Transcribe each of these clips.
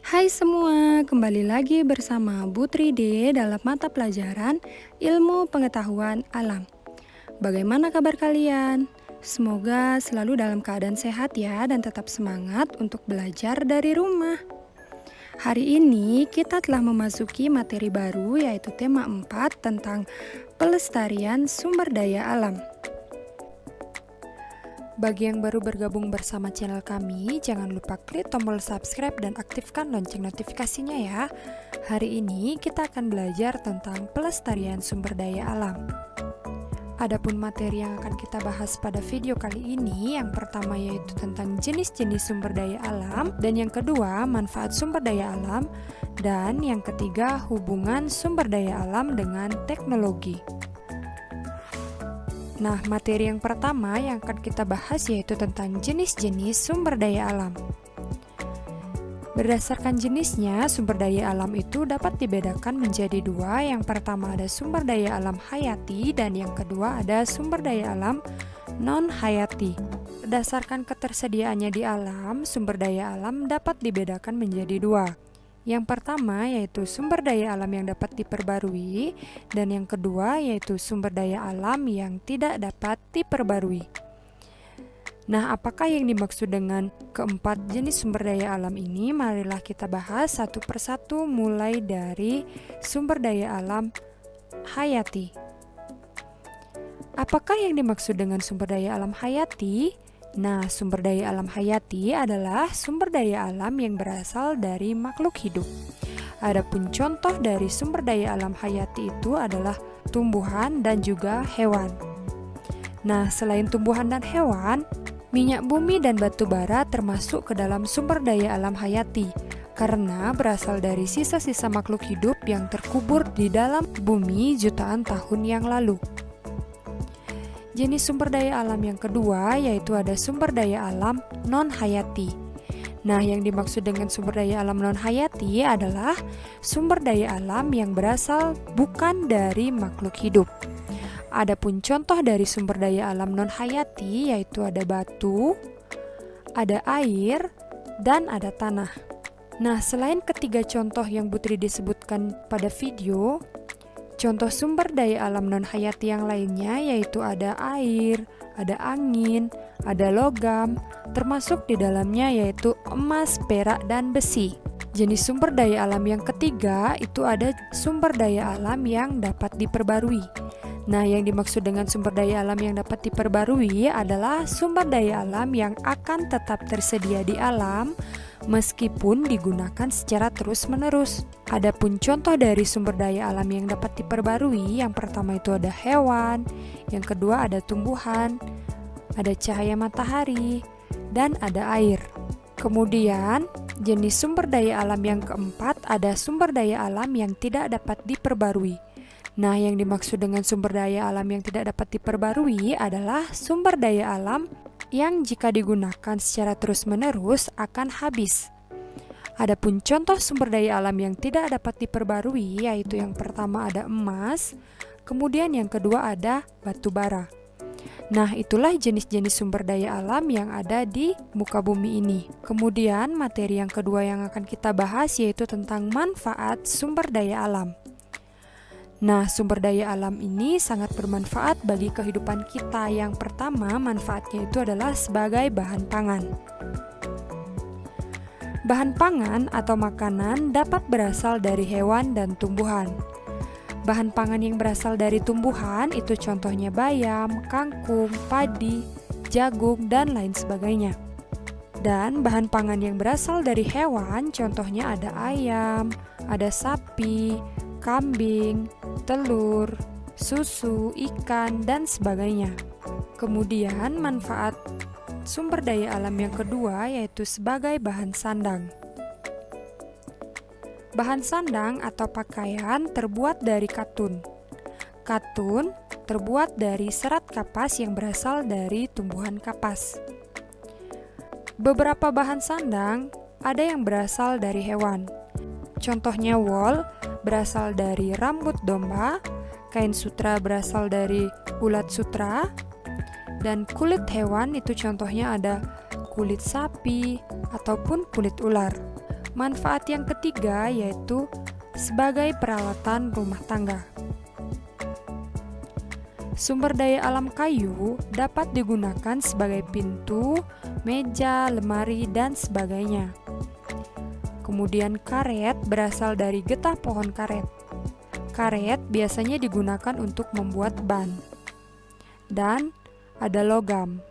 Hai semua, kembali lagi bersama Bu Tride dalam mata pelajaran Ilmu Pengetahuan Alam. Bagaimana kabar kalian? Semoga selalu dalam keadaan sehat ya dan tetap semangat untuk belajar dari rumah. Hari ini kita telah memasuki materi baru yaitu tema 4 tentang pelestarian sumber daya alam. Bagi yang baru bergabung bersama channel kami, jangan lupa klik tombol subscribe dan aktifkan lonceng notifikasinya ya. Hari ini kita akan belajar tentang pelestarian sumber daya alam. Adapun materi yang akan kita bahas pada video kali ini, yang pertama yaitu tentang jenis-jenis sumber daya alam, dan yang kedua manfaat sumber daya alam, dan yang ketiga hubungan sumber daya alam dengan teknologi. Nah, materi yang pertama yang akan kita bahas yaitu tentang jenis-jenis sumber daya alam. Berdasarkan jenisnya, sumber daya alam itu dapat dibedakan menjadi dua. Yang pertama ada sumber daya alam hayati dan yang kedua ada sumber daya alam non-hayati. Berdasarkan ketersediaannya di alam, sumber daya alam dapat dibedakan menjadi dua. Yang pertama yaitu sumber daya alam yang dapat diperbarui, dan yang kedua yaitu sumber daya alam yang tidak dapat diperbarui. Nah, apakah yang dimaksud dengan keempat jenis sumber daya alam ini? Marilah kita bahas satu persatu mulai dari sumber daya alam hayati. Apakah yang dimaksud dengan sumber daya alam hayati? Nah, sumber daya alam hayati adalah sumber daya alam yang berasal dari makhluk hidup. Adapun contoh dari sumber daya alam hayati itu adalah tumbuhan dan juga hewan. Nah, selain tumbuhan dan hewan, minyak bumi dan batu bara termasuk ke dalam sumber daya alam hayati karena berasal dari sisa-sisa makhluk hidup yang terkubur di dalam bumi jutaan tahun yang lalu. Jenis sumber daya alam yang kedua yaitu ada sumber daya alam non-hayati. Nah, yang dimaksud dengan sumber daya alam non-hayati adalah sumber daya alam yang berasal bukan dari makhluk hidup. Adapun contoh dari sumber daya alam non-hayati yaitu ada batu, ada air, dan ada tanah. Nah, selain ketiga contoh yang Putri disebutkan pada video, contoh sumber daya alam non-hayati yang lainnya yaitu ada air, ada angin, ada logam, termasuk di dalamnya yaitu emas, perak, dan besi. Jenis sumber daya alam yang ketiga itu ada sumber daya alam yang dapat diperbarui. Nah, yang dimaksud dengan sumber daya alam yang dapat diperbarui adalah sumber daya alam yang akan tetap tersedia di alam meskipun digunakan secara terus-menerus. Adapun contoh dari sumber daya alam yang dapat diperbarui, yang pertama itu ada hewan, yang kedua ada tumbuhan, ada cahaya matahari, dan ada air. Kemudian, jenis sumber daya alam yang keempat ada sumber daya alam yang tidak dapat diperbarui. Nah, yang dimaksud dengan sumber daya alam yang tidak dapat diperbarui adalah sumber daya alam yang jika digunakan secara terus-menerus akan habis. Adapun contoh sumber daya alam yang tidak dapat diperbarui yaitu yang pertama ada emas, kemudian yang kedua ada batu bara. Nah, itulah jenis-jenis sumber daya alam yang ada di muka bumi ini. Kemudian materi yang kedua yang akan kita bahas yaitu tentang manfaat sumber daya alam. Nah, sumber daya alam ini sangat bermanfaat bagi kehidupan kita. Yang pertama, manfaatnya itu adalah sebagai bahan pangan. Bahan pangan atau makanan dapat berasal dari hewan dan tumbuhan. Bahan pangan yang berasal dari tumbuhan itu contohnya bayam, kangkung, padi, jagung, dan lain sebagainya. Dan bahan pangan yang berasal dari hewan contohnya ada ayam, ada sapi, kambing, telur, susu, ikan, dan sebagainya. Kemudian manfaat sumber daya alam yang kedua yaitu sebagai bahan sandang. Bahan sandang atau pakaian terbuat dari katun. Katun terbuat dari serat kapas yang berasal dari tumbuhan kapas. Beberapa bahan sandang ada yang berasal dari hewan. Contohnya wol berasal dari rambut domba, kain sutra berasal dari ulat sutra, dan kulit hewan itu contohnya ada kulit sapi ataupun kulit ular. Manfaat yang ketiga yaitu sebagai peralatan rumah tangga. Sumber daya alam kayu dapat digunakan sebagai pintu, meja, lemari, dan sebagainya. Kemudian karet berasal dari getah pohon karet. Karet biasanya digunakan untuk membuat ban. Dan ada logam.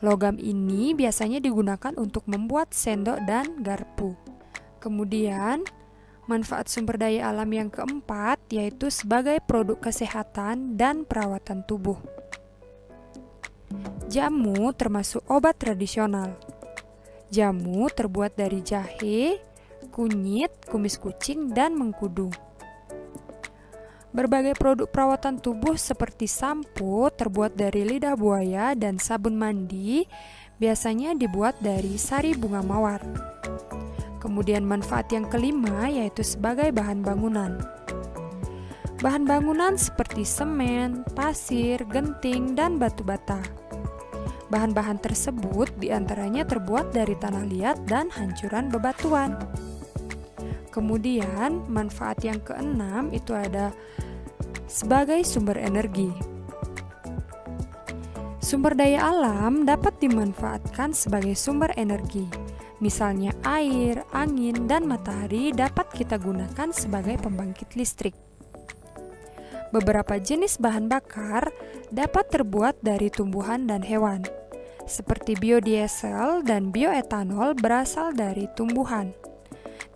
Logam ini biasanya digunakan untuk membuat sendok dan garpu. Kemudian, manfaat sumber daya alam yang keempat yaitu sebagai produk kesehatan dan perawatan tubuh. Jamu termasuk obat tradisional. Jamu terbuat dari jahe, kunyit, kumis kucing, dan mengkudu. Berbagai produk perawatan tubuh seperti sampo terbuat dari lidah buaya dan sabun mandi biasanya dibuat dari sari bunga mawar. Kemudian manfaat yang kelima yaitu sebagai bahan bangunan. Bahan bangunan seperti semen, pasir, genting, dan batu bata. Bahan-bahan tersebut diantaranya terbuat dari tanah liat dan hancuran bebatuan. Kemudian manfaat yang keenam itu ada sebagai sumber energi. Sumber daya alam dapat dimanfaatkan sebagai sumber energi. Misalnya air, angin, dan matahari dapat kita gunakan sebagai pembangkit listrik. Beberapa jenis bahan bakar dapat terbuat dari tumbuhan dan hewan, seperti biodiesel dan bioetanol berasal dari tumbuhan,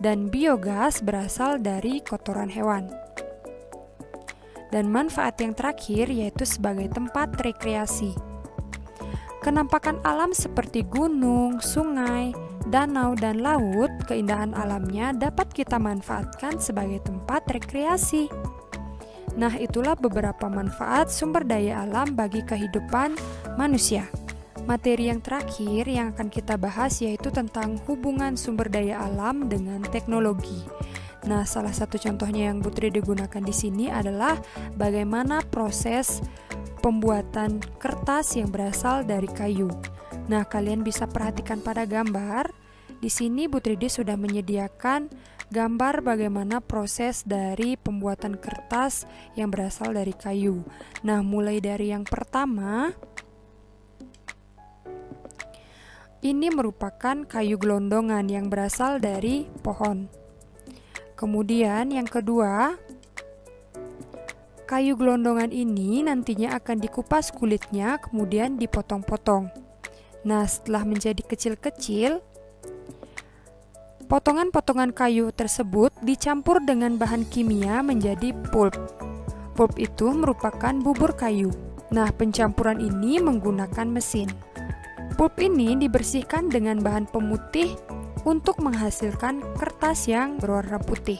dan biogas berasal dari kotoran hewan. Dan manfaat yang terakhir yaitu sebagai tempat rekreasi. Kenampakan alam seperti gunung, sungai, danau, dan laut, keindahan alamnya dapat kita manfaatkan sebagai tempat rekreasi. Nah, itulah beberapa manfaat sumber daya alam bagi kehidupan manusia. Materi yang terakhir yang akan kita bahas yaitu tentang hubungan sumber daya alam dengan teknologi. Nah, salah satu contohnya yang Putri digunakan di sini adalah bagaimana proses pembuatan kertas yang berasal dari kayu. Nah, kalian bisa perhatikan pada gambar. Di sini Bu Tridi sudah menyediakan gambar bagaimana proses dari pembuatan kertas yang berasal dari kayu. Nah, mulai dari yang pertama, ini merupakan kayu gelondongan yang berasal dari pohon. Kemudian yang kedua, kayu gelondongan ini nantinya akan dikupas kulitnya, kemudian dipotong-potong. Nah, setelah menjadi kecil-kecil, potongan-potongan kayu tersebut dicampur dengan bahan kimia menjadi pulp. Pulp itu merupakan bubur kayu. Nah, pencampuran ini menggunakan mesin. Pulp ini dibersihkan dengan bahan pemutih untuk menghasilkan kertas yang berwarna putih.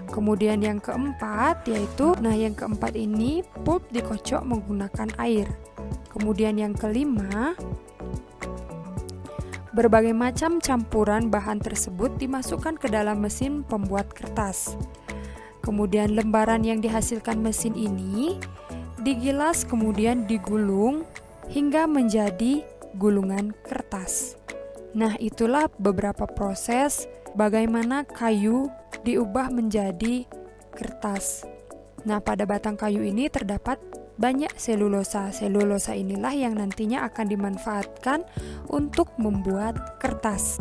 Kemudian yang keempat yaitu, yang keempat ini pulp dikocok menggunakan air. Kemudian yang kelima, berbagai macam campuran bahan tersebut dimasukkan ke dalam mesin pembuat kertas. Kemudian lembaran yang dihasilkan mesin ini digilas kemudian digulung hingga menjadi gulungan kertas. Nah, itulah beberapa proses bagaimana kayu diubah menjadi kertas. Nah, pada batang kayu ini terdapat banyak selulosa. Selulosa inilah yang nantinya akan dimanfaatkan untuk membuat kertas.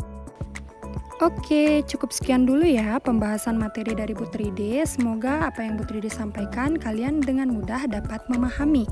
Oke, cukup sekian dulu ya pembahasan materi dari Bu Tridi. Semoga apa yang Bu Tridi sampaikan kalian dengan mudah dapat memahami.